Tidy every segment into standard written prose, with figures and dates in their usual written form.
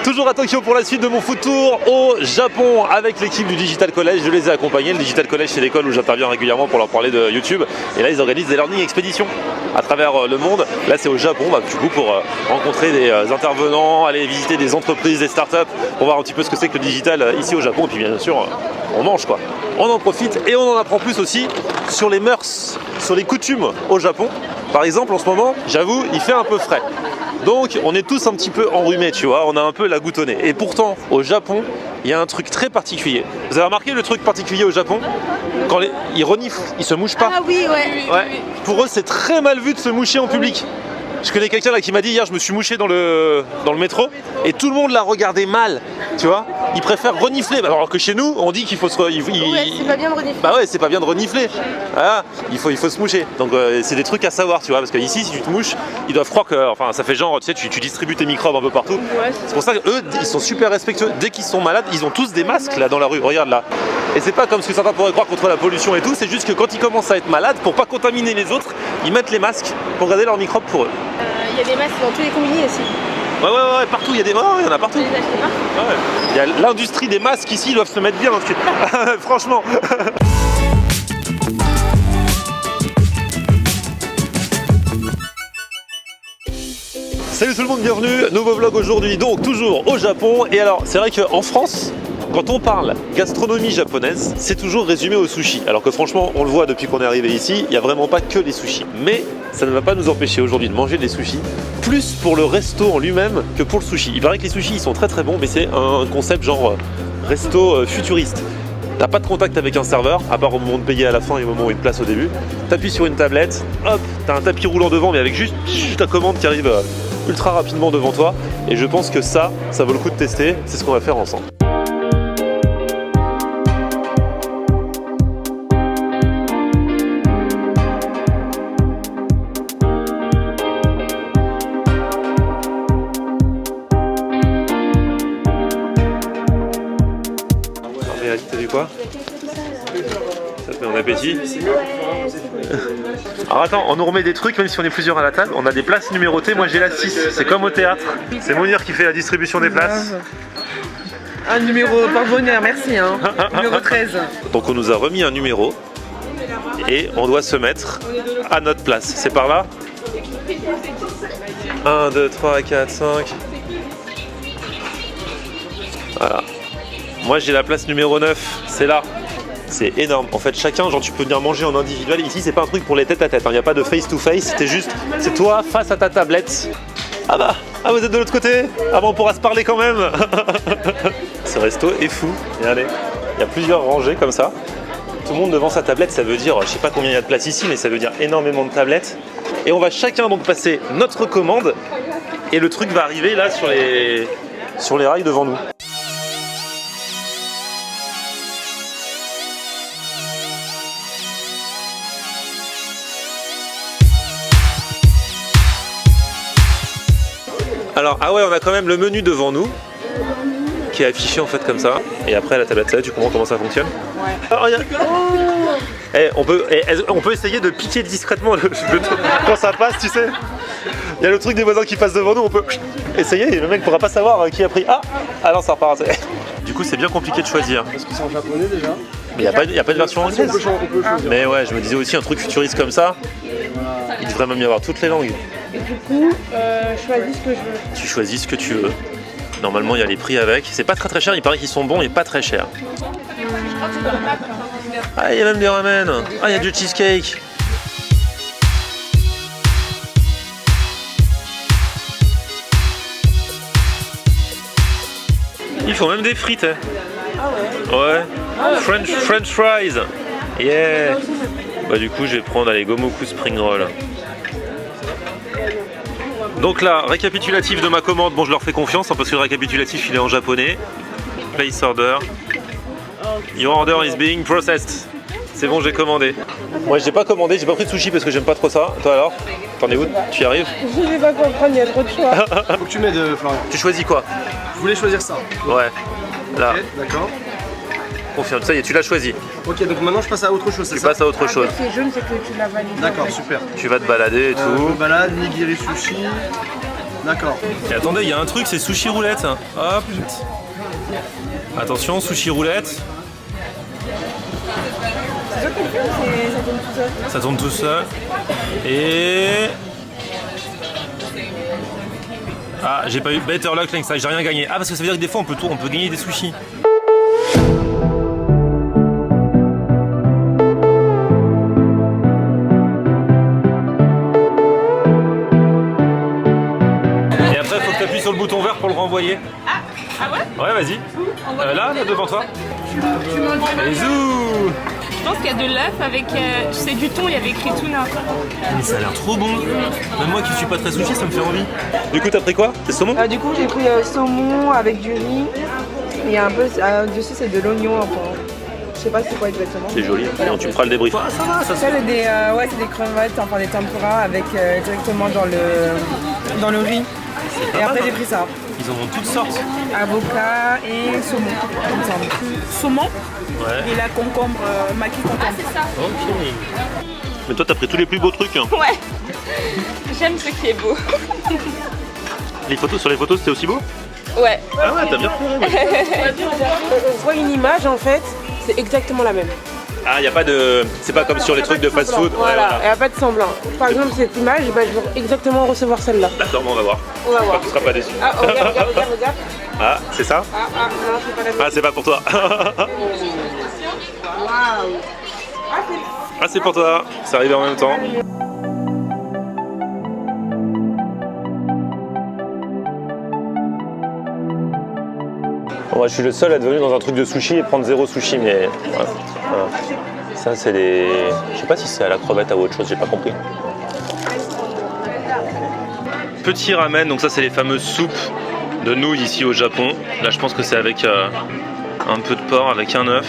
Toujours à Tokyo pour la suite de mon food tour au Japon avec l'équipe du Digital College. Je les ai accompagnés. Le Digital College, c'est l'école où j'interviens régulièrement pour leur parler de YouTube. Et là, ils organisent des learning expéditions à travers le monde. Là, c'est au Japon, du coup, pour rencontrer des intervenants, aller visiter des entreprises, des startups, pour voir un petit peu ce que c'est que le digital ici au Japon. Et puis, bien sûr, on mange quoi. On en profite et on en apprend plus aussi sur les mœurs, sur les coutumes au Japon. Par exemple, en ce moment, j'avoue, il fait un peu frais. Donc on est tous un petit peu enrhumés, tu vois, on a un peu la goutte au nez. Et pourtant, au Japon, il y a un truc très particulier. Vous avez remarqué le truc particulier au Japon? Quand ils reniflent, ils se mouchent pas. Ah oui, ouais. Pour eux, c'est très mal vu de se moucher en public. Je connais quelqu'un là qui m'a dit hier, je me suis mouché dans le métro et tout le monde l'a regardé mal, tu vois. Ils préfèrent renifler, alors que chez nous, on dit qu'il faut se... Ouais, c'est pas bien de renifler. Bah ouais, c'est pas bien de renifler. Voilà, il faut se moucher. Donc c'est des trucs à savoir, tu vois, parce qu'ici, si tu te mouches, ils doivent croire que, enfin, ça fait genre, tu sais, tu distribues tes microbes un peu partout. Ouais, c'est pour ça qu'eux, ils sont super respectueux. Dès qu'ils sont malades, ils ont tous des masques là dans la rue. Regarde là. Et c'est pas comme ce que certains pourraient croire contre la pollution et tout. C'est juste que quand ils commencent à être malades, pour pas contaminer les autres, ils mettent les masques pour garder leurs microbes pour eux. Il y a des masques dans tous les combini aussi. Ouais, partout, il y a des masques, il y en a partout. Vous les achetez pas? Ouais. Il y a l'industrie des masques ici, ils doivent se mettre bien. Franchement. Salut tout le monde, bienvenue, nouveau vlog aujourd'hui, donc toujours au Japon. Et alors, c'est vrai qu'en France, quand on parle gastronomie japonaise, c'est toujours résumé au sushi. Alors que franchement, on le voit depuis qu'on est arrivé ici, il n'y a vraiment pas que les sushis. Mais ça ne va pas nous empêcher aujourd'hui de manger des sushis, plus pour le resto en lui-même que pour le sushi. Il paraît que les sushis, ils sont très très bons, mais c'est un concept genre resto futuriste. T'as pas de contact avec un serveur, à part au moment de payer à la fin et au moment où il te place au début. T'appuies sur une tablette, hop, t'as un tapis roulant devant, mais avec juste ta commande qui arrive ultra rapidement devant toi. Et je pense que ça vaut le coup de tester. C'est ce qu'on va faire ensemble. T'as vu quoi? Ça te met en appétit? Alors attends, on nous remet des trucs même si on est plusieurs à la table. On a des places numérotées, moi j'ai la 6. C'est comme au théâtre. C'est Mounir qui fait la distribution des places. Un numéro porte-bonheur, merci. Numéro 13. Donc on nous a remis un numéro et on doit se mettre à notre place. C'est par là? 1, 2, 3, 4, 5. Voilà. Moi j'ai la place numéro 9, c'est là. C'est énorme. En fait chacun, genre tu peux venir manger en individuel. Ici c'est pas un truc pour les tête à tête, il n'y a pas de face to face, c'est toi face à ta tablette. Ah vous êtes de l'autre côté? Ah on pourra se parler quand même. Ce resto est fou. Regardez, il y a plusieurs rangées comme ça. Tout le monde devant sa tablette, ça veut dire, je sais pas combien il y a de place ici, mais ça veut dire énormément de tablettes. Et on va chacun donc passer notre commande et le truc va arriver là sur les rails devant nous. Alors, ah ouais, on a quand même le menu devant nous qui est affiché en fait comme ça. Et après la tablette là, tu comprends comment ça fonctionne? Ouais. Alors, on peut essayer de piquer discrètement le quand ça passe, tu sais. Il y a le truc des voisins qui passent devant nous, on peut essayer et le mec pourra pas savoir qui a pris. Ah non, ça repart. Du coup, c'est bien compliqué de choisir. Parce que c'est en japonais déjà. Mais il n'y a pas de version anglaise. On peut choisir. Mais ouais, je me disais aussi un truc futuriste comme ça. Il devrait même y avoir toutes les langues. Et du coup, choisis ce que je veux. Tu choisis ce que tu veux. Normalement, il y a les prix avec. C'est pas très cher, il paraît qu'ils sont bons et pas très chers. Ah, il y a même des ramen. Ah, il y a du cheesecake. Ils font même des frites. Hein. Ah ouais? Ouais. French fries. Yeah. Bah du coup, je vais prendre les Gomoku Spring Roll. Donc là, récapitulatif de ma commande, bon je leur fais confiance parce que le récapitulatif il est en japonais. Place order. Your order is being processed. C'est bon, j'ai commandé. Moi j'ai pas commandé, j'ai pas pris de sushi parce que j'aime pas trop ça. Toi alors? T'en es où? Tu y arrives? Je vais pas comprendre, il y a trop de choix. Faut que tu m'aides, Florian. Tu choisis quoi? Je voulais choisir ça. Ouais. Là. Ok, d'accord. Confirme, ça y est, tu l'as choisi. Ok, donc maintenant je passe à autre chose, c'est ça? Tu passes à autre chose. Ce qui est jaune, c'est que tu l'as validé. D'accord, super. Tu vas te balader et Je me tout. balade, nigiri sushi. D'accord. Et attendez, il y a un truc, c'est sushi roulette. Hop. Attention, sushi roulette. C'est toi qui le fais ou ça tourne tout seul? Ça tourne tout seul. Et... Ah, j'ai pas eu better luck next time, j'ai rien gagné. Ah, parce que ça veut dire que des fois on peut gagner des sushis. Et après, faut que tu appuies sur le bouton vert pour le renvoyer. Ah ouais? Ouais, vas-y. Là, devant toi. Bisous. Je pense qu'il y a de l'œuf avec, tu sais, du thon, il y avait écrit tuna. Mais ça a l'air trop bon. Même moi qui suis pas très sushi, ça me fait envie. Du coup, t'as pris quoi? C'est saumon? Du coup, j'ai pris saumon avec du riz. Il y a un peu dessus, c'est de l'oignon. Enfin, je sais pas c'est quoi exactement. C'est joli. Allez, tu me feras le débrief. Ah, ça va, ça se Ça, c'est des crevettes, enfin des tempura avec directement dans le riz. Et après, j'ai pris ça. Ils en ont toutes sortes. Avocat et saumon, il me semble. Saumon Ouais. Et la concombre, maquis concombre. Ah, c'est ça. Ok. Mais toi, t'as pris tous les plus beaux trucs. Hein. Ouais. J'aime ce qui est beau. Les photos, sur les photos, c'était aussi beau? Ouais. Ah ouais, t'as bien repéré. On voit une image en fait, c'est exactement la même. Ah, y a pas de... C'est pas comme sur les trucs de fast-food. Voilà, il n'y a pas de semblant. Par exemple, cette image, bah, je veux exactement recevoir celle-là. D'accord, bon, on va voir. On va voir. Tu seras pas déçu. Ah, oh, regarde. Ah, c'est ça? Non, c'est pas la même. Ah, c'est pas pour toi. Waouh. Ah, c'est pour toi. C'est arrivé en même temps. Moi, je suis le seul à être venu dans un truc de sushi et prendre 0 sushi, mais voilà. Ça, c'est des... Je sais pas si c'est à la crevette ou autre chose, j'ai pas compris. Petit ramen, donc ça, c'est les fameuses soupes de nouilles ici au Japon. Là, je pense que c'est avec un peu de porc, avec un œuf.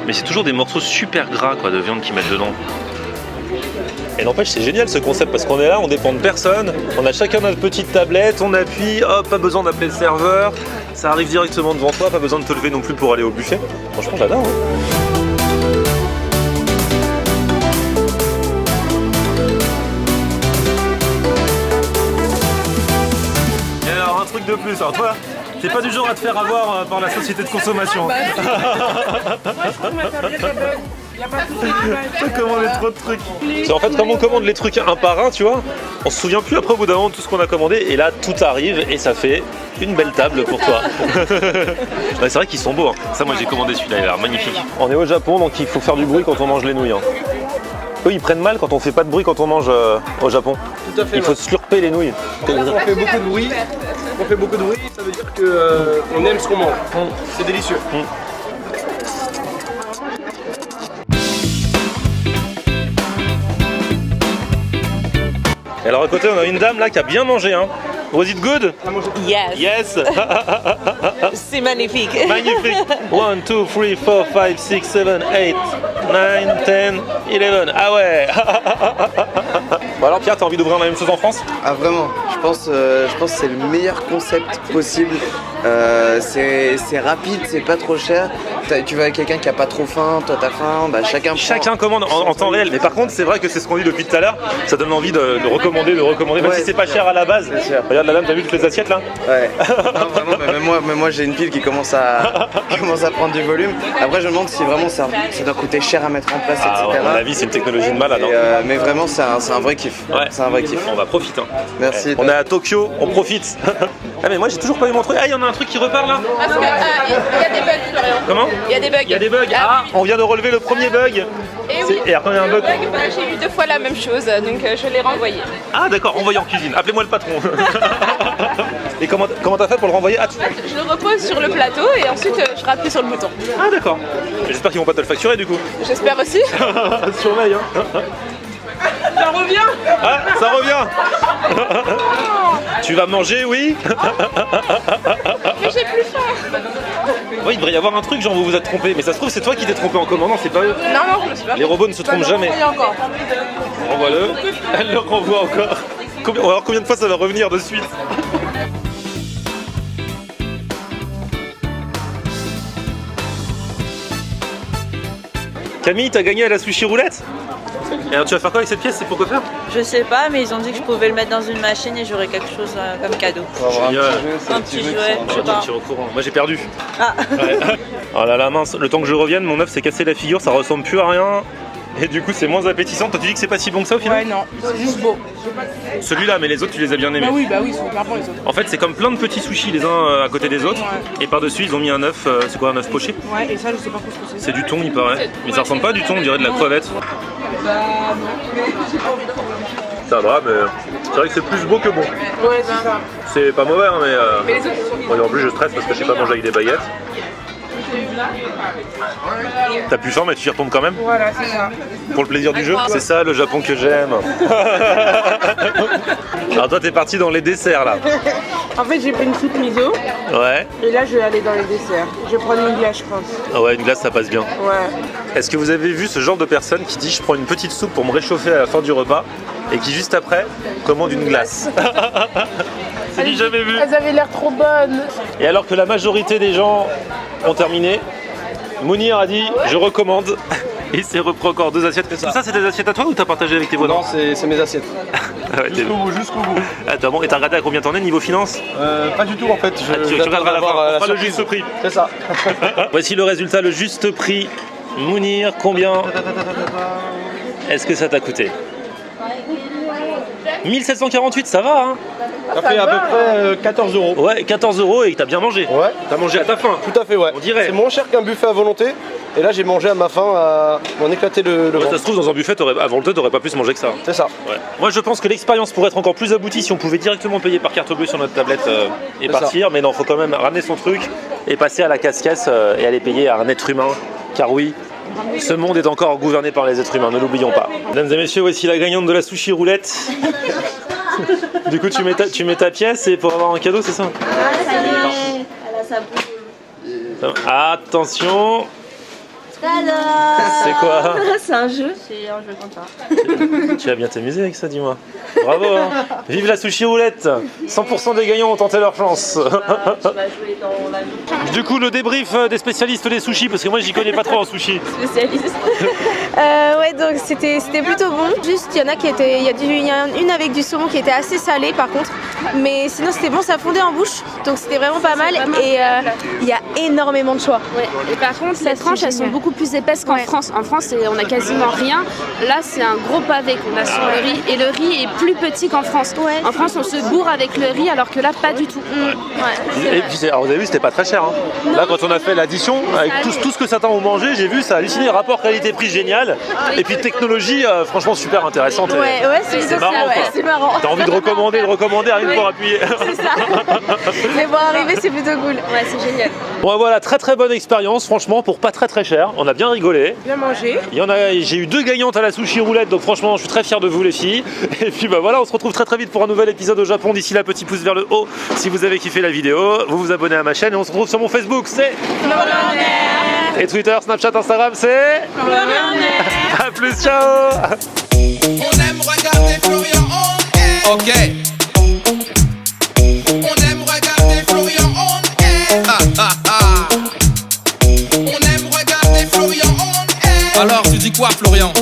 Mais c'est toujours des morceaux super gras quoi, de viande qu'ils mettent dedans. Et n'empêche, c'est génial ce concept parce qu'on est là, on dépend de personne, on a chacun notre petite tablette, on appuie, hop, pas besoin d'appeler le serveur, ça arrive directement devant toi, pas besoin de te lever non plus pour aller au buffet. Franchement, j'adore. Hein. Et alors, un truc de plus, alors toi, t'es pas du genre à te faire avoir par la société de consommation. Moi, je trouve ma serviette, elle bug. Il n'y a pas de souci. On commande trop de trucs. C'est en fait comme on commande les trucs un par un, tu vois, on se souvient plus après au bout d'un moment de tout ce qu'on a commandé et là tout arrive et ça fait une belle table pour toi. Ouais, c'est vrai qu'ils sont beaux, hein. Ça moi j'ai commandé celui-là, il a l'air magnifique. On est au Japon donc il faut faire du bruit quand on mange les nouilles. Hein. Eux ils prennent mal quand on fait pas de bruit quand on mange au Japon. Tout à fait. Il faut slurper les nouilles. Quand on fait beaucoup de bruit, ça veut dire que on aime ce qu'on mange. C'est délicieux. Et alors à côté on a une dame là qui a bien mangé hein. Was it good? Yes, Yes. c'est magnifique. Magnifique. 1, 2, 3, 4, 5, 6, 7, 8, 9, 10, 11. Ah ouais. Bon alors Pierre, t'as envie d'ouvrir la même chose en France? Ah vraiment, je pense que c'est le meilleur concept possible. C'est rapide, c'est pas trop cher. Tu vas avec quelqu'un qui a pas trop faim, toi t'as faim, bah Chacun commande en temps réel. Mais par contre, c'est vrai que c'est ce qu'on dit depuis tout à l'heure. Ça donne envie de recommander, même Ouais, si c'est pas cher à la base. c'est sûr. Regarde la dame, t'as vu toutes les assiettes là? Ouais. Non, vraiment, mais moi j'ai une pile qui commence à prendre du volume. Après je me demande si vraiment ça doit coûter cher à mettre en place, Ah, etc. à mon avis, c'est une technologie de malade. Et, Hein. mais vraiment c'est un vrai kiff. Ouais. C'est un vrai kiff. On va profiter. Hein. Merci. On est à Tokyo, on profite. Ah mais moi j'ai toujours pas eu mon truc. Ah il y en a un truc qui repart là. Parce qu'il y a des bugs, Florian. Comment? Il y a des bugs. Il y a des bugs. Ah, on vient de relever le premier bug. Et oui. Et après il y a un bug. J'ai eu 2 fois la même chose, donc je l'ai renvoyé. Ah d'accord, envoyé en cuisine. Appelez-moi le patron. Et comment t'as fait pour le renvoyer? Ah, Je le repose sur le plateau et ensuite je rappuie sur le bouton. Ah d'accord. J'espère qu'ils vont pas te le facturer du coup. J'espère aussi. Surveille hein. Ça revient. Ah, ça revient. Tu vas manger, oui. Mais j'ai plus faim. Oui, il devrait y avoir un truc, genre vous vous êtes trompé. Mais ça se trouve, c'est toi qui t'es trompé en commandant, c'est pas eux. Non, je me suis pas. Les robots ne se trompent jamais. Encore. Renvoie-le. Elle le renvoie encore. On va voir combien de fois ça va revenir de suite. Camille, t'as gagné à la sushi roulette? Et alors tu vas faire quoi avec cette pièce? C'est pour quoi faire? Je sais pas, mais ils ont dit que je pouvais le mettre dans une machine et j'aurais quelque chose comme cadeau. Un petit jouet, je sais pas. Petit recourant. Moi j'ai perdu. Ah. Ouais. Oh là là mince, le temps que je revienne, mon œuf s'est cassé la figure, ça ressemble plus à rien. Et du coup c'est moins appétissant. Toi tu dis que c'est pas si bon que ça au final? Ouais, non, c'est juste beau. Celui-là, mais les autres tu les as bien aimés. Bah oui, ils sont hyper bons les autres. En fait c'est comme plein de petits sushis les uns à côté des autres. Ouais. Et par-dessus ils ont mis un œuf, c'est quoi un œuf poché? Ouais, et ça, je sais pas trop ce que c'est. C'est du thon il paraît. Mais ça ressemble pas à du thon, on dirait de la crevette. Ça va, mais c'est vrai que c'est plus beau que bon. Ouais, c'est ça. C'est pas mauvais, hein, mais les autres, ils sont mignons. bon, et en plus je stresse parce que je sais pas manger avec des baguettes. T'as plus faim mais tu y retombes quand même? Voilà, c'est ça. Pour le plaisir du jeu? C'est ça le Japon que j'aime. Alors toi t'es parti dans les desserts là. En fait, j'ai pris une soupe miso Ouais. et là, je vais aller dans les desserts. Je vais prendre une glace, je pense. Ah ouais, une glace ça passe bien. Ouais. Est-ce que vous avez vu ce genre de personne qui dit je prends une petite soupe pour me réchauffer à la fin du repas et qui juste après commande une glace? C'est du jamais vu. Elles avaient l'air trop bonnes. Et alors que la majorité des gens ont terminé, Mounir a dit je recommande. Il s'est repris encore 2 assiettes. Tout ça c'est des assiettes à toi ou t'as partagé avec tes voisins? Non, c'est mes assiettes. Ah ouais, Jusqu'au bout. Ah, t'as bon, et t'as regardé à combien t'en es niveau finance? Pas du tout en fait. Tu regarderas à la fin, on fera le juste prix. C'est ça. Voici le résultat, le juste prix. Mounir, combien est-ce que ça t'a coûté? 1748, ça va hein? Ça fait à peu près 14 €. Ouais, 14 € et t'as bien mangé. Ouais. T'as mangé à ta faim. Tout à fait, ouais. On dirait. C'est moins cher qu'un buffet à volonté. Et là, j'ai mangé à ma faim à m'en éclater le Ouais, ça ventre. se trouve dans un buffet, à volonté, t'aurais pas plus mangé que ça. C'est ça. Ouais. Moi je pense que l'expérience pourrait être encore plus aboutie si on pouvait directement payer par carte bleue sur notre tablette et C'est partir. Mais non, faut quand même ramener son truc et passer à la caisse-caisse et aller payer à un être humain. Car oui, ce monde est encore gouverné par les êtres humains, ne l'oublions pas. Mesdames et messieurs, voici la gagnante de la sushi roulette. Du coup, tu mets ta pièce et pour avoir un cadeau, c'est ça? Elle a sa boule. Attention, Tada! c'est quoi? C'est un jeu. C'est un jeu comme ça. Tu vas bien t'amuser avec ça, dis-moi. Bravo, hein. Vive la sushi roulette. 100% des gagnants ont tenté leur chance. Tu vas jouer dans la vie. Du coup, le débrief des spécialistes des sushis, parce que moi j'y connais pas trop en sushi. Spécialiste. Ouais, donc c'était plutôt bon. Juste, il y en a qui étaient, il y a une avec du saumon qui était assez salée par contre, mais sinon c'était bon, ça fondait en bouche, donc c'était vraiment pas mal. Et il y a énormément de choix. Ouais. Et par contre, Ça, les tranches, c'est elles sont génial. beaucoup plus épaisses qu'en France. En France, on a quasiment rien. Là, c'est un gros pavé qu'on a sur le riz. Et le riz est plus petit qu'en France. Ouais. En France, on se bourre avec le riz, alors que là, pas du tout. Et puis, alors, vous avez vu, c'était pas très cher. Hein. Là, quand on a fait l'addition, avec tout ce que certains ont mangé, j'ai vu, ça a halluciné. Rapport qualité-prix génial. Et puis technologie, franchement, super intéressante. Ouais, C'est marrant, ça, ouais, quoi. c'est marrant. T'as envie de recommander, rien que pour appuyer. C'est ça. Mais bon, arriver, c'est plutôt cool. Ouais, c'est génial. Bon, voilà, très très bonne expérience, franchement, pour pas très cher. On a bien rigolé. Bien mangé. J'ai eu 2 gagnantes à la sushi roulette, donc franchement, je suis très fier de vous, les filles. Et puis bah voilà, on se retrouve très vite pour un nouvel épisode au Japon. D'ici là, petit pouce vers le haut si vous avez kiffé la vidéo. Vous vous abonnez à ma chaîne et on se retrouve sur mon Facebook, c'est et Twitter, Snapchat, Instagram, c'est A plus, ciao. On aime regarder Florian on air. Ok. On aime regarder Florian on air. On aime regarder Florian on air. Alors tu dis quoi Florian?